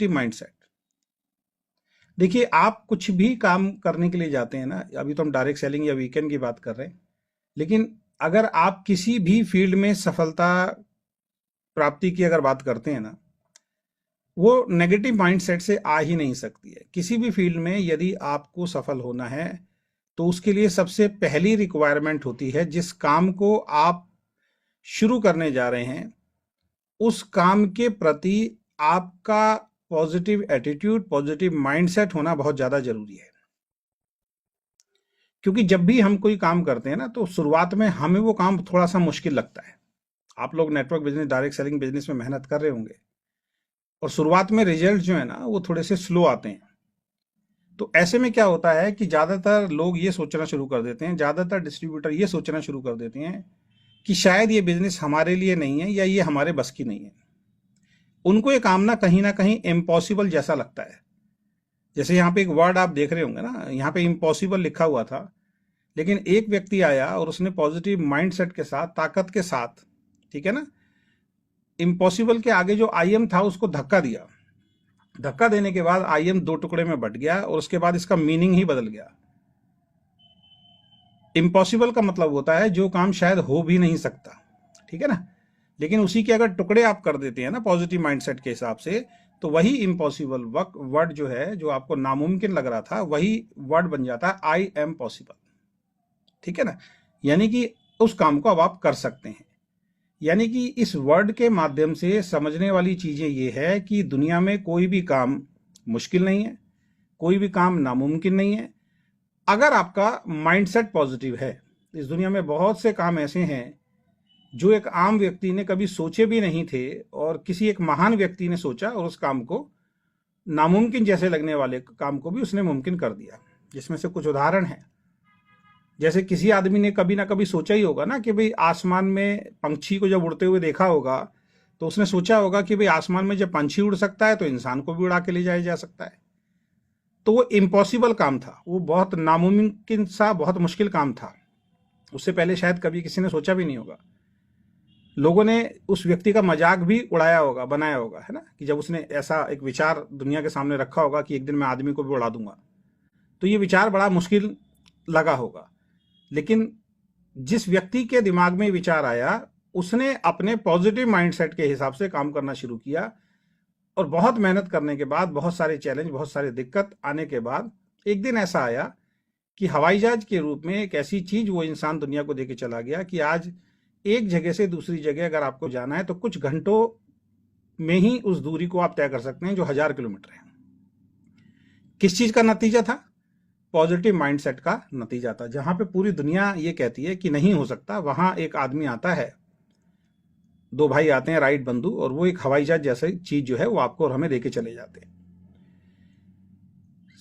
Positive mindset. देखिए, आप कुछ भी काम करने के लिए जाते हैं ना, अभी तो हम डायरेक्ट सेलिंग या वीकेंड की बात कर रहे हैं, लेकिन अगर आप किसी भी फील्ड में सफलता प्राप्ति की अगर बात करते हैं ना, वो नेगेटिव माइंडसेट से आ ही नहीं सकती है। किसी भी फील्ड में यदि आपको सफल होना है तो उसके लिए सबसे पहली रिक्वायरमेंट होती है, जिस काम को आप शुरू करने जा रहे हैं उस काम के प्रति आपका पॉजिटिव एटीट्यूड, पॉजिटिव माइंडसेट होना बहुत ज्यादा जरूरी है। क्योंकि जब भी हम कोई काम करते हैं ना, तो शुरुआत में हमें वो काम थोड़ा सा मुश्किल लगता है। आप लोग network business, direct selling business में मेहनत कर रहे होंगे और शुरुआत में रिजल्ट जो है ना वो थोड़े से स्लो आते हैं। तो ऐसे में क्या होता है कि ज्यादातर लोग ये सोचना शुरू कर देते हैं, ज्यादातर डिस्ट्रीब्यूटर ये सोचना शुरू कर देते हैं कि शायद ये बिजनेस हमारे लिए नहीं है या ये हमारे बस की नहीं है। उनको ये काम ना कहीं इम्पॉसिबल जैसा लगता है। जैसे यहाँ पे एक वर्ड आप देख रहे होंगे ना, यहाँ पे इम्पॉसिबल लिखा हुआ था, लेकिन एक व्यक्ति आया और उसने पॉजिटिव माइंडसेट के साथ, ताकत के साथ, ठीक है ना, इम्पॉसिबल के आगे जो आईएम था उसको धक्का दिया। धक्का देने के बाद आईएम दो टुकड़े में बट गया और उसके बाद इसका मीनिंग ही बदल गया। इम्पॉसिबल का मतलब होता है जो काम शायद हो भी नहीं सकता, ठीक है ना, लेकिन उसी के अगर टुकड़े आप कर देते हैं ना पॉजिटिव माइंडसेट के हिसाब से, तो वही इम्पॉसिबल वर्ड जो है, जो आपको नामुमकिन लग रहा था, वही वर्ड बन जाता है आई एम पॉसिबल। ठीक है ना, यानी कि उस काम को अब आप कर सकते हैं। यानी कि इस वर्ड के माध्यम से समझने वाली चीजें ये है कि दुनिया में कोई भी काम मुश्किल नहीं है, कोई भी काम नामुमकिन नहीं है, अगर आपका माइंडसेट पॉजिटिव है। इस दुनिया में बहुत से काम ऐसे हैं जो एक आम व्यक्ति ने कभी सोचे भी नहीं थे और किसी एक महान व्यक्ति ने सोचा और उस काम को, नामुमकिन जैसे लगने वाले काम को भी उसने मुमकिन कर दिया। जिसमें से कुछ उदाहरण हैं, जैसे किसी आदमी ने कभी ना कभी सोचा ही होगा ना कि भाई आसमान में पंछी को जब उड़ते हुए देखा होगा तो उसने सोचा होगा कि भाई आसमान में जब पंछी उड़ सकता है तो इंसान को भी उड़ा के ले जाया जा सकता है। तो वो इम्पॉसिबल काम था, वो बहुत नामुमकिन सा, बहुत मुश्किल काम था। उससे पहले शायद कभी किसी ने सोचा भी नहीं होगा। लोगों ने उस व्यक्ति का मजाक भी उड़ाया होगा, बनाया होगा, है ना, कि जब उसने ऐसा एक विचार दुनिया के सामने रखा होगा कि एक दिन मैं आदमी को भी उड़ा दूंगा, तो ये विचार बड़ा मुश्किल लगा होगा। लेकिन जिस व्यक्ति के दिमाग में विचार आया, उसने अपने पॉजिटिव माइंडसेट के हिसाब से काम करना शुरू किया और बहुत मेहनत करने के बाद, बहुत सारे चैलेंज, बहुत सारे दिक्कत आने के बाद एक दिन ऐसा आया कि हवाई जहाज के रूप में एक ऐसी चीज वो इंसान दुनिया को देके चला गया कि आज एक जगह से दूसरी जगह अगर आपको जाना है तो कुछ घंटों में ही उस दूरी को आप तय कर सकते हैं जो 1000 किलोमीटर है। किस चीज का नतीजा था? पॉजिटिव माइंडसेट का नतीजा था। जहां पे पूरी दुनिया ये कहती है कि नहीं हो सकता, वहां एक आदमी आता है, दो भाई आते हैं राइट बंधु, और वो एक हवाई जहाज जैसी चीज जो है वो आपको और हमें देके चले जाते हैं।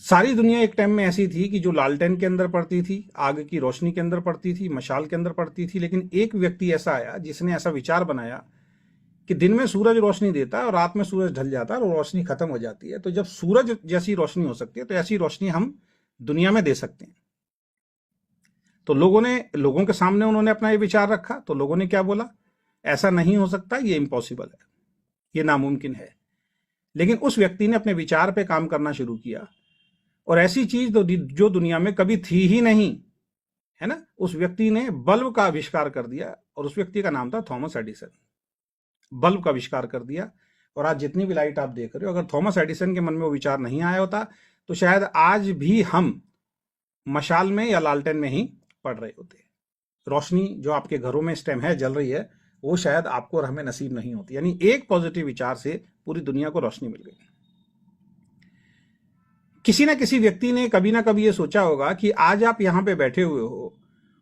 सारी दुनिया एक टाइम में ऐसी थी कि जो लालटेन के अंदर पड़ती थी, आग की रोशनी के अंदर पड़ती थी, मशाल के अंदर पड़ती थी, लेकिन एक व्यक्ति ऐसा आया जिसने ऐसा विचार बनाया कि दिन में सूरज रोशनी देता है और रात में सूरज ढल जाता है और रोशनी खत्म हो जाती है। तो जब सूरज जैसी रोशनी हो सकती है तो ऐसी रोशनी हम दुनिया में दे सकते हैं। तो लोगों के सामने उन्होंने अपना ये विचार रखा, तो लोगों ने क्या बोला? ऐसा नहीं हो सकता, ये इम्पॉसिबल है, ये नामुमकिन है। लेकिन उस व्यक्ति ने अपने विचार पे काम करना शुरू किया और ऐसी चीज जो दुनिया में कभी थी ही नहीं, है ना, उस व्यक्ति ने बल्ब का आविष्कार कर दिया और उस व्यक्ति का नाम था थॉमस एडिसन। बल्ब का आविष्कार कर दिया और आज जितनी भी लाइट आप देख रहे हो, अगर थॉमस एडिसन के मन में वो विचार नहीं आया होता तो शायद आज भी हम मशाल में या लालटेन में ही पड़ रहे होते। रोशनी जो आपके घरों में इस टाइम है जल रही है, वो शायद आपको और हमें नसीब नहीं होती। यानी एक पॉजिटिव विचार से पूरी दुनिया को रोशनी मिल गई। किसी ना किसी व्यक्ति ने कभी ना कभी ये सोचा होगा कि आज आप यहां पे बैठे हुए हो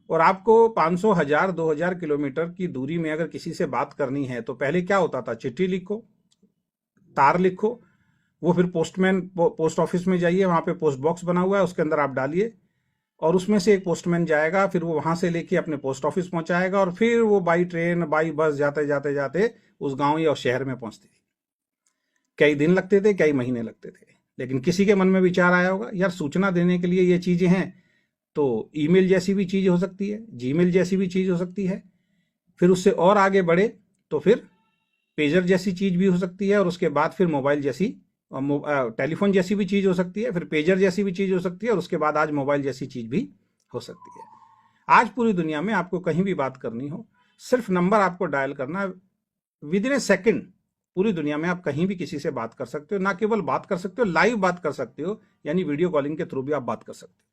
और आपको 500, 1000, 2000 किलोमीटर की दूरी में अगर किसी से बात करनी है तो पहले क्या होता था? चिट्ठी लिखो, तार लिखो, वो फिर पोस्ट ऑफिस में जाइए, वहां पे पोस्ट बॉक्स बना हुआ है, उसके अंदर आप डालिए और उसमें से एक पोस्टमैन जाएगा, फिर वो वहां से लेके अपने पोस्ट ऑफिस पहुंचाएगा और फिर वो बाई ट्रेन, बाई बस जाते जाते जाते उस गांव या शहर में पहुंचती थी। कई दिन लगते थे, कई महीने लगते थे, लेकिन किसी के मन में विचार आया होगा, यार सूचना देने के लिए ये चीजें हैं तो ईमेल जैसी भी चीज हो सकती है, जीमेल जैसी भी चीज हो सकती है, फिर उससे और आगे बढ़े तो फिर पेजर जैसी चीज भी हो सकती है और उसके बाद फिर मोबाइल जैसी टेलीफोन जैसी भी चीज हो सकती है, फिर पेजर जैसी भी चीज हो सकती है, और उसके बाद आज मोबाइल जैसी चीज भी हो सकती है। आज पूरी दुनिया में आपको कहीं भी बात करनी हो, सिर्फ नंबर आपको डायल करना, विद इन ए सेकेंड पूरी दुनिया में आप कहीं भी किसी से बात कर सकते हो। ना केवल बात कर सकते हो, लाइव बात कर सकते हो, यानी वीडियो कॉलिंग के थ्रू भी आप बात कर सकते हो।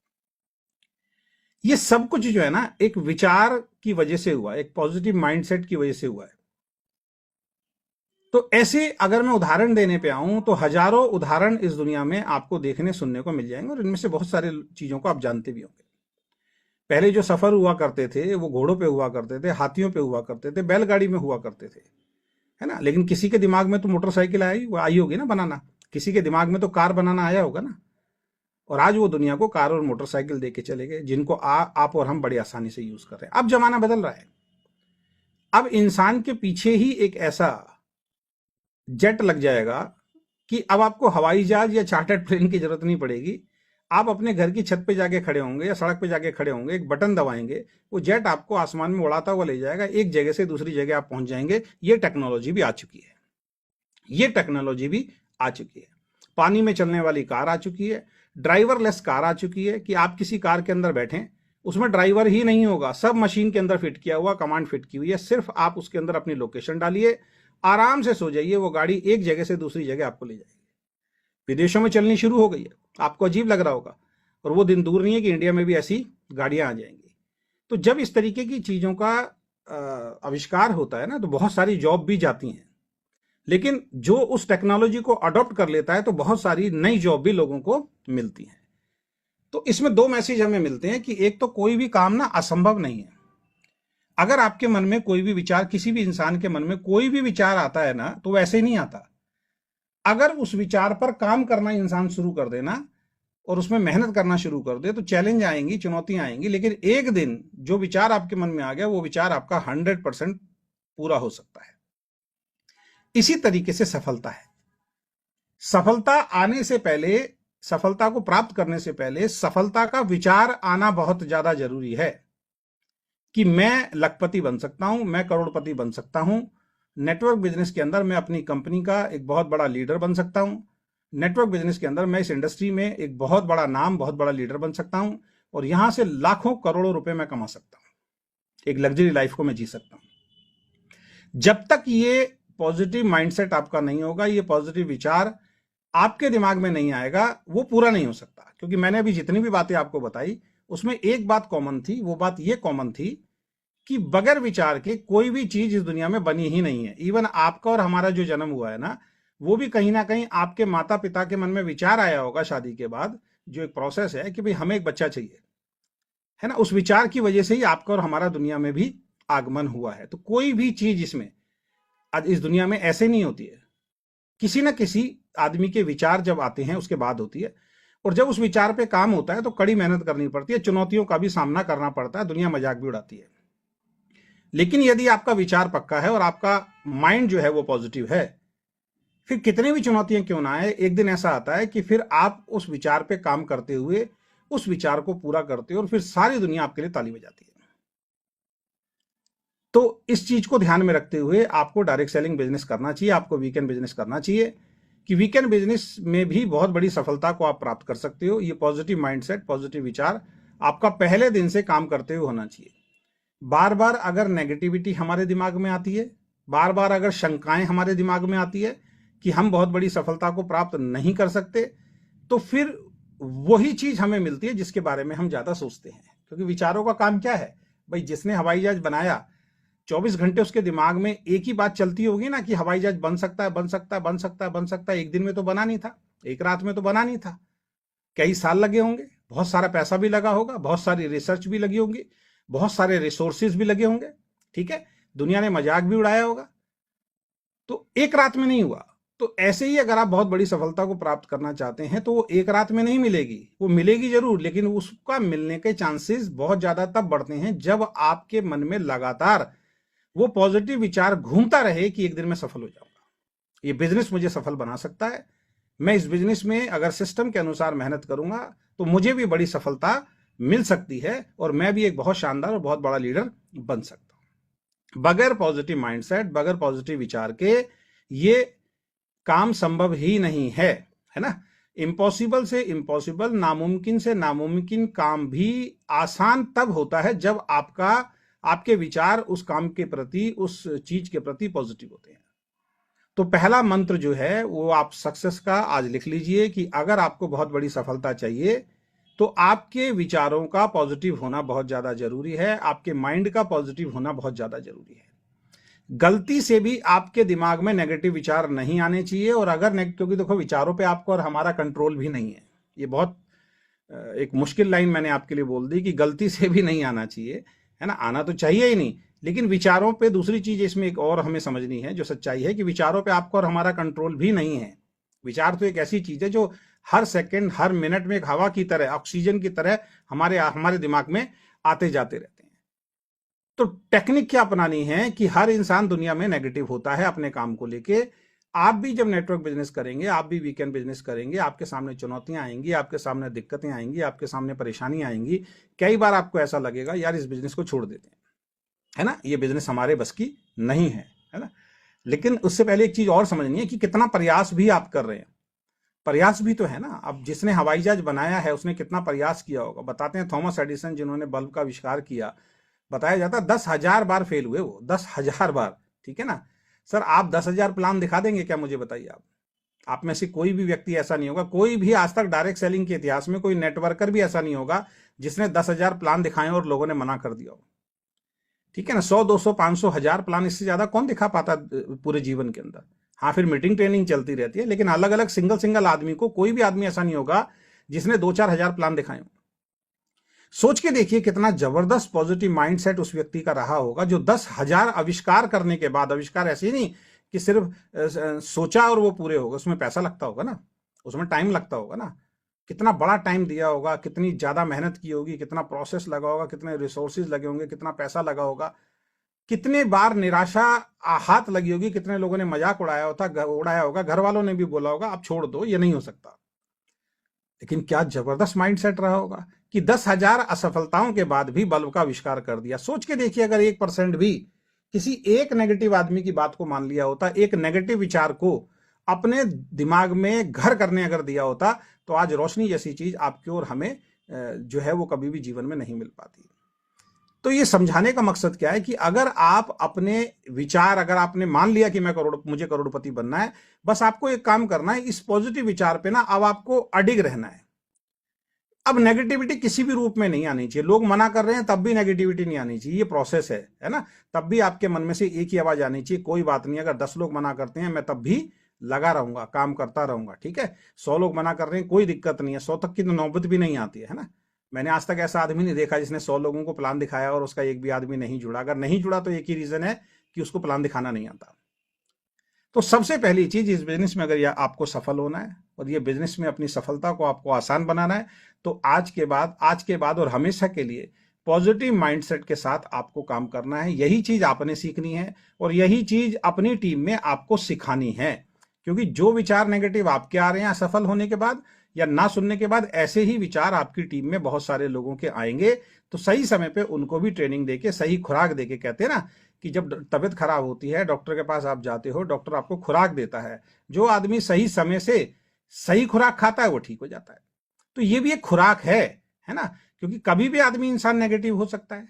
ये सब कुछ जो है ना, एक विचार की वजह से हुआ, एक पॉजिटिव माइंडसेट की वजह से हुआ है। तो ऐसे अगर मैं उदाहरण देने पे आऊं तो हजारों उदाहरण इस दुनिया में आपको देखने सुनने को मिल जाएंगे, और इनमें से बहुत सारे चीजों को आप जानते भी होंगे। पहले जो सफर हुआ करते थे वो घोड़ों पे हुआ करते थे, हाथियों पे हुआ करते थे, बैलगाड़ी में हुआ करते थे, है ना। लेकिन किसी के दिमाग में तो मोटरसाइकिल आई होगी ना बनाना, किसी के दिमाग में तो कार बनाना आया होगा ना, और आज वो दुनिया को कार और मोटरसाइकिल दे के चले गए, जिनको आप और हम बड़ी आसानी से यूज कर रहे हैं। अब जमाना बदल रहा है, अब इंसान के पीछे ही एक ऐसा जेट लग जाएगा कि अब आपको हवाई जहाज या चार्टर्ड प्लेन की जरूरत नहीं पड़ेगी। आप अपने घर की छत पे जाके खड़े होंगे या सड़क पे जाके खड़े होंगे, एक बटन दबाएंगे, वो जेट आपको आसमान में उड़ाता हुआ ले जाएगा, एक जगह से दूसरी जगह आप पहुंच जाएंगे। ये टेक्नोलॉजी भी आ चुकी है, ये टेक्नोलॉजी भी आ चुकी है। पानी में चलने वाली कार आ चुकी है, ड्राइवरलेस कार आ चुकी है कि आप किसी कार के अंदर बैठें, उसमें ड्राइवर ही नहीं होगा, सब मशीन के अंदर फिट किया हुआ, कमांड फिट की हुई है, सिर्फ आप उसके अंदर अपनी लोकेशन डालिए, आराम से सो जाइए, वो गाड़ी एक जगह से दूसरी जगह आपको ले जाएगी। विदेशों में चलनी शुरू हो गई है, आपको अजीब लग रहा होगा, और वो दिन दूर नहीं है कि इंडिया में भी ऐसी गाड़ियां आ जाएंगी। तो जब इस तरीके की चीजों का आविष्कार होता है ना, तो बहुत सारी जॉब भी जाती हैं, लेकिन जो उस टेक्नोलॉजी को अडॉप्ट कर लेता है तो बहुत सारी नई जॉब भी लोगों को मिलती है। तो इसमें दो मैसेज हमें मिलते हैं कि एक तो कोई भी काम ना असंभव नहीं है। अगर आपके मन में कोई भी विचार, किसी भी इंसान के मन में कोई भी विचार आता है ना, तो वैसे ही नहीं आता। अगर उस विचार पर काम करना इंसान शुरू कर देना और उसमें मेहनत करना शुरू कर दे, तो चैलेंज आएंगी, चुनौतियां आएंगी, लेकिन एक दिन जो विचार आपके मन में आ गया, वो विचार आपका 100% पूरा हो सकता है। इसी तरीके से सफलता है। सफलता आने से पहले, सफलता को प्राप्त करने से पहले सफलता का विचार आना बहुत ज्यादा जरूरी है कि मैं लखपति बन सकता हूं, मैं करोड़पति बन सकता हूं, नेटवर्क बिजनेस के अंदर मैं अपनी कंपनी का एक बहुत बड़ा लीडर बन सकता हूं, नेटवर्क बिजनेस के अंदर मैं इस इंडस्ट्री में एक बहुत बड़ा नाम, बहुत बड़ा लीडर बन सकता हूं, और यहां से लाखों करोड़ों रुपए मैं कमा सकता हूं, एक लग्जरी लाइफ को मैं जी सकता हूं। जब तक ये पॉजिटिव माइंडसेट आपका नहीं होगा, ये पॉजिटिव विचार आपके दिमाग में नहीं आएगा, वो पूरा नहीं हो सकता। क्योंकि मैंने अभी जितनी भी बातें आपको बताई, उसमें एक बात कॉमन थी, वो बात ये कॉमन थी कि बगैर विचार के कोई भी चीज इस दुनिया में बनी ही नहीं है। इवन आपका और हमारा जो जन्म हुआ है ना, वो भी कहीं ना कहीं आपके माता पिता के मन में विचार आया होगा शादी के बाद, जो एक प्रोसेस है कि भाई हमें एक बच्चा चाहिए, है ना। उस विचार की वजह से ही आपका और हमारा दुनिया में भी आगमन हुआ है। तो कोई भी चीज इसमें आज इस दुनिया में ऐसे नहीं होती है, किसी ना किसी आदमी के विचार जब आते हैं उसके बाद होती है, और जब उस विचार पे काम होता है तो कड़ी मेहनत करनी पड़ती है, चुनौतियों का भी सामना करना पड़ता है, दुनिया मजाक भी उड़ाती है। लेकिन यदि आपका विचार पक्का है और आपका माइंड जो है वो पॉजिटिव है, फिर कितनी भी चुनौतियां क्यों ना आए, एक दिन ऐसा आता है कि फिर आप उस विचार पे काम करते हुए उस विचार को पूरा करते हो, और फिर सारी दुनिया आपके लिए ताली बजाती है। तो इस चीज को ध्यान में रखते हुए आपको डायरेक्ट सेलिंग बिजनेस करना चाहिए, आपको वीकेंड बिजनेस करना चाहिए, कि वीकेंड बिजनेस में भी बहुत बड़ी सफलता को आप प्राप्त कर सकते हो। ये पॉजिटिव माइंडसेट, पॉजिटिव विचार आपका पहले दिन से काम करते हुए होना चाहिए। बार बार अगर नेगेटिविटी हमारे दिमाग में आती है, बार बार अगर शंकाएं हमारे दिमाग में आती है कि हम बहुत बड़ी सफलता को प्राप्त नहीं कर सकते, तो फिर वही चीज हमें मिलती है जिसके बारे में हम ज्यादा सोचते हैं। क्योंकि विचारों का काम क्या है भाई, जिसने हवाई जहाज बनाया 24 घंटे उसके दिमाग में एक ही बात चलती होगी ना कि हवाई जहाज बन सकता है, बन सकता है, बन सकता है, बन सकता है। एक दिन में तो बना नहीं था, एक रात में तो बना नहीं था, कई साल लगे होंगे, बहुत सारा पैसा भी लगा होगा, बहुत सारी रिसर्च भी लगी होगी, बहुत सारे रिसोर्सेज भी लगे होंगे, ठीक है, दुनिया ने मजाक भी उड़ाया होगा। तो एक रात में नहीं हुआ। तो ऐसे ही अगर आप बहुत बड़ी सफलता को प्राप्त करना चाहते हैं तो वो एक रात में नहीं मिलेगी, वो मिलेगी जरूर, लेकिन उसका मिलने के चांसेस बहुत ज्यादा तब बढ़ते हैं जब आपके मन में लगातार वो पॉजिटिव विचार घूमता रहे कि एक दिन मैं सफल हो जाऊंगा, ये बिजनेस मुझे सफल बना सकता है, मैं इस बिजनेस में अगर सिस्टम के अनुसार मेहनत करूंगा तो मुझे भी बड़ी सफलता मिल सकती है, और मैं भी एक बहुत शानदार और बहुत बड़ा लीडर बन सकता हूं। बगैर पॉजिटिव माइंडसेट, बगैर पॉजिटिव विचार के ये काम संभव ही नहीं है। है ना। इम्पॉसिबल से इम्पॉसिबल, नामुमकिन से नामुमकिन काम भी आसान तब होता है जब आपके विचार उस काम के प्रति, उस चीज के प्रति पॉजिटिव होते हैं। तो पहला मंत्र जो है वो आप सक्सेस का आज लिख लीजिए कि अगर आपको बहुत बड़ी सफलता चाहिए तो आपके विचारों का पॉजिटिव होना बहुत ज्यादा जरूरी है, आपके माइंड का पॉजिटिव होना बहुत ज्यादा जरूरी है। गलती से भी आपके दिमाग में नेगेटिव विचार नहीं आने चाहिए। और अगर क्योंकि देखो विचारों पे आपको और हमारा कंट्रोल भी नहीं है, ये बहुत एक मुश्किल लाइन मैंने आपके लिए बोल दी कि गलती से भी नहीं आना चाहिए, है ना। आना तो चाहिए ही नहीं, लेकिन विचारों पे दूसरी चीज इसमें एक और हमें समझनी है, जो सच्चाई है कि विचारों पे आपको और हमारा कंट्रोल भी नहीं है। विचार तो एक ऐसी चीज है जो हर सेकंड, हर मिनट में एक हवा की तरह, ऑक्सीजन की तरह हमारे दिमाग में आते जाते रहते हैं। तो टेक्निक क्या अपनानी है कि हर इंसान दुनिया में नेगेटिव होता है अपने काम को लेके। आप भी जब नेटवर्क बिजनेस करेंगे, आप भी वीकेंड बिजनेस करेंगे, आपके सामने चुनौतियां आएंगी, आपके सामने दिक्कतें आएंगी, आपके सामने परेशानी आएंगी। कई बार आपको ऐसा लगेगा यार इस बिजनेस को छोड़ देते हैं, है ना, ये बिजनेस हमारे बस की नहीं है ना। लेकिन उससे पहले एक चीज और समझनी है कि कितना प्रयास भी आप कर रहे हैं। प्रयास भी तो है ना। अब जिसने हवाई जहाज बनाया है उसने कितना प्रयास किया होगा। बताते हैं थॉमस एडिसन जिन्होंने बल्ब का आविष्कार किया, बताया जाता 10,000 बार फेल हुए वो, 10,000 बार, ठीक है ना। सर आप 10,000 प्लान दिखा देंगे क्या, मुझे बताइए। आप में से कोई भी व्यक्ति ऐसा नहीं होगा, कोई भी आज तक डायरेक्ट सेलिंग के इतिहास में कोई नेटवर्कर भी ऐसा नहीं होगा जिसने 10,000 प्लान दिखाए और लोगों ने मना कर दिया हो, ठीक है ना। 100, 200, 500, 1000 प्लान, इससे ज्यादा कौन दिखा पाता पूरे जीवन के अंदर। हाँ फिर मीटिंग ट्रेनिंग चलती रहती है, लेकिन अलग अलग सिंगल आदमी को, कोई भी आदमी ऐसा नहीं होगा जिसने 2-4 हजार प्लान दिखाए हो। सोच के देखिए कितना जबरदस्त पॉजिटिव माइंडसेट उस व्यक्ति का रहा होगा जो 10,000 आविष्कार करने के बाद, आविष्कार ऐसे ही नहीं कि सिर्फ सोचा और वो पूरे होगा, उसमें पैसा लगता होगा ना, उसमें टाइम लगता होगा ना। कितना बड़ा टाइम दिया होगा, कितनी ज्यादा मेहनत की होगी, कितना प्रोसेस लगा होगा, कितने रिसोर्सेज लगे होंगे, कितना पैसा लगा होगा, कितने बार निराशा हाथ लगी होगी, कितने लोगों ने मजाक उड़ाया होगा, घर वालों ने भी बोला होगा अब छोड़ दो ये नहीं हो सकता। लेकिन क्या जबरदस्त माइंडसेट रहा होगा कि 10,000 असफलताओं के बाद भी बल्ब का आविष्कार कर दिया। सोच के देखिए अगर 1% भी किसी एक नेगेटिव आदमी की बात को मान लिया होता, एक नेगेटिव विचार को अपने दिमाग में घर करने अगर दिया होता, तो आज रोशनी जैसी चीज आपकी और हमें जो है वो कभी भी जीवन में नहीं मिल पाती। तो ये समझाने का मकसद क्या है कि अगर आप अपने विचार, अगर आपने मान लिया कि मुझे करोड़पति बनना है, बस आपको एक काम करना है, इस पॉजिटिव विचार पे ना अब आपको अडिग रहना है। अब नेगेटिविटी किसी भी रूप में नहीं आनी चाहिए। लोग मना कर रहे हैं तब भी नेगेटिविटी नहीं आनी चाहिए, ये प्रोसेस है ना। तब भी आपके मन में से एक ही आवाज आनी चाहिए, कोई बात नहीं, अगर 10 लोग मना करते हैं मैं तब भी लगा रहूंगा, काम करता रहूंगा, ठीक है। 100 लोग मना कर रहे हैं, कोई दिक्कत नहीं है, 100 तक की तो नौबत भी नहीं आती है ना। मैंने आज तक ऐसा आदमी नहीं देखा जिसने 100 लोगों को प्लान दिखाया और उसका एक भी आदमी नहीं जुड़ा। अगर नहीं जुड़ा तो एक ही रीजन है कि उसको प्लान दिखाना नहीं आता। तो सबसे पहली चीज, इस बिजनेस में अगर आपको सफल होना है और ये बिजनेस में अपनी सफलता को आपको आसान बनाना है, तो आज के बाद और हमेशा के लिए पॉजिटिव माइंडसेट के साथ आपको काम करना है। यही चीज आपने सीखनी है और यही चीज अपनी टीम में आपको सिखानी है। क्योंकि जो विचार नेगेटिव आपके आ रहे हैं असफल होने के बाद या ना सुनने के बाद, ऐसे ही विचार आपकी टीम में बहुत सारे लोगों के आएंगे। तो सही समय पे उनको भी ट्रेनिंग देके, सही खुराक देके, कहते हैं ना कि जब तबीयत खराब होती है डॉक्टर के पास आप जाते हो, डॉक्टर आपको खुराक देता है। जो आदमी सही समय से सही खुराक खाता है वो ठीक हो जाता है। तो ये भी एक खुराक है ना। क्योंकि कभी भी आदमी इंसान नेगेटिव हो सकता है।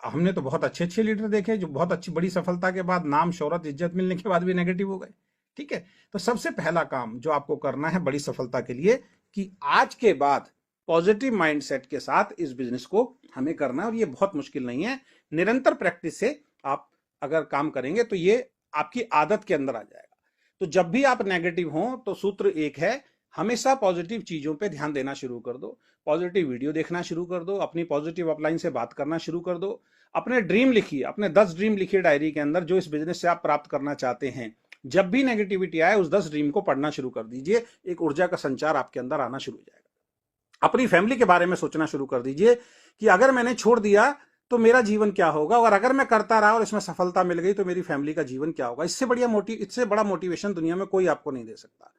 हमने तो बहुत अच्छे अच्छे लीडर देखे जो बहुत अच्छी बड़ी सफलता के बाद, नाम शोहरत इज्जत मिलने के बाद भी नेगेटिव हो गए, ठीक है। तो सबसे पहला काम जो आपको करना है बड़ी सफलता के लिए, कि आज के बाद पॉजिटिव माइंडसेट के साथ इस बिजनेस को हमें करना है। और ये बहुत मुश्किल नहीं है, निरंतर प्रैक्टिस से आप अगर काम करेंगे तो ये आपकी आदत के अंदर आ जाएगा। तो जब भी आप नेगेटिव हो तो सूत्र एक है, हमेशा पॉजिटिव चीजों पे ध्यान देना शुरू कर दो, पॉजिटिव वीडियो देखना शुरू कर दो, अपनी पॉजिटिव अपलाइन से बात करना शुरू कर दो, अपने ड्रीम लिखिए, अपने 10 ड्रीम लिखिए डायरी के अंदर जो इस बिजनेस से आप प्राप्त करना चाहते हैं। जब भी नेगेटिविटी आए उस 10 ड्रीम को पढ़ना शुरू कर दीजिए, एक ऊर्जा का संचार आपके अंदर आना शुरू हो जाएगा। अपनी फैमिली के बारे में सोचना शुरू कर दीजिए कि अगर मैंने छोड़ दिया तो मेरा जीवन क्या होगा, और अगर मैं करता रहा और इसमें सफलता मिल गई तो मेरी फैमिली का जीवन क्या होगा। इससे बड़ा मोटिवेशन दुनिया में कोई आपको नहीं दे सकता।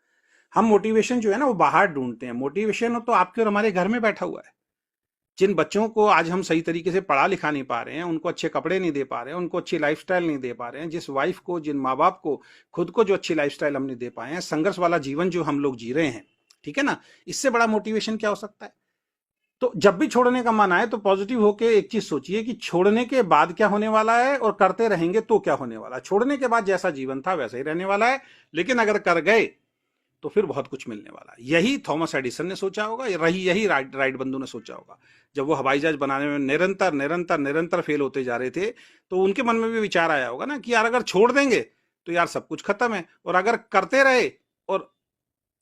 हम मोटिवेशन जो है ना वो बाहर ढूंढते हैं, मोटिवेशन तो आपके और हमारे घर में बैठा हुआ है। जिन बच्चों को आज हम सही तरीके से पढ़ा लिखा नहीं पा रहे हैं, उनको अच्छे कपड़े नहीं दे पा रहे हैं, उनको अच्छी लाइफस्टाइल नहीं दे पा रहे हैं, जिस वाइफ को, जिन माँ बाप को खुद को जो अच्छी लाइफस्टाइल हम नहीं दे पाए हैं, संघर्ष वाला जीवन जो हम लोग जी रहे हैं, ठीक है ना। इससे बड़ा मोटिवेशन क्या हो सकता है। तो जब भी छोड़ने का मन आए तो पॉजिटिव होके एक चीज सोचिए कि छोड़ने के बाद क्या होने वाला है और करते रहेंगे तो क्या होने वाला है। छोड़ने के बाद जैसा जीवन था वैसा ही रहने वाला है, लेकिन अगर कर गए तो फिर बहुत कुछ मिलने वाला है। यही थॉमस एडिसन ने सोचा होगा, यही राइट बंधु ने सोचा होगा। जब वो हवाई जहाज बनाने में निरंतर निरंतर निरंतर फेल होते जा रहे थे, तो उनके मन में भी विचार आया होगा ना कि यार अगर छोड़ देंगे तो यार सब कुछ खत्म है, और अगर करते रहे और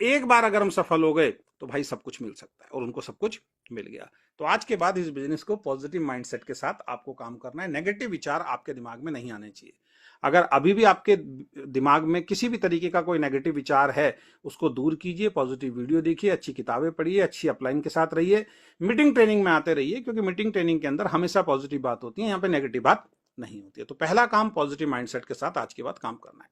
एक बार अगर हम सफल हो गए तो भाई सब कुछ मिल सकता है, और उनको सब कुछ मिल गया। तो आज के बाद इस बिजनेस को पॉजिटिव माइंडसेट के साथ आपको काम करना है। नेगेटिव विचार आपके दिमाग में नहीं आने चाहिए। अगर अभी भी आपके दिमाग में किसी भी तरीके का कोई नेगेटिव विचार है, उसको दूर कीजिए, पॉजिटिव वीडियो देखिए, अच्छी किताबें पढ़िए, अच्छी अपलाइन के साथ रहिए, मीटिंग ट्रेनिंग में आते रहिए, क्योंकि मीटिंग ट्रेनिंग के अंदर हमेशा पॉजिटिव बात होती है, यहाँ पे नेगेटिव बात नहीं होती है। तो पहला काम पॉजिटिव माइंडसेट के साथ आज के बाद काम करना है।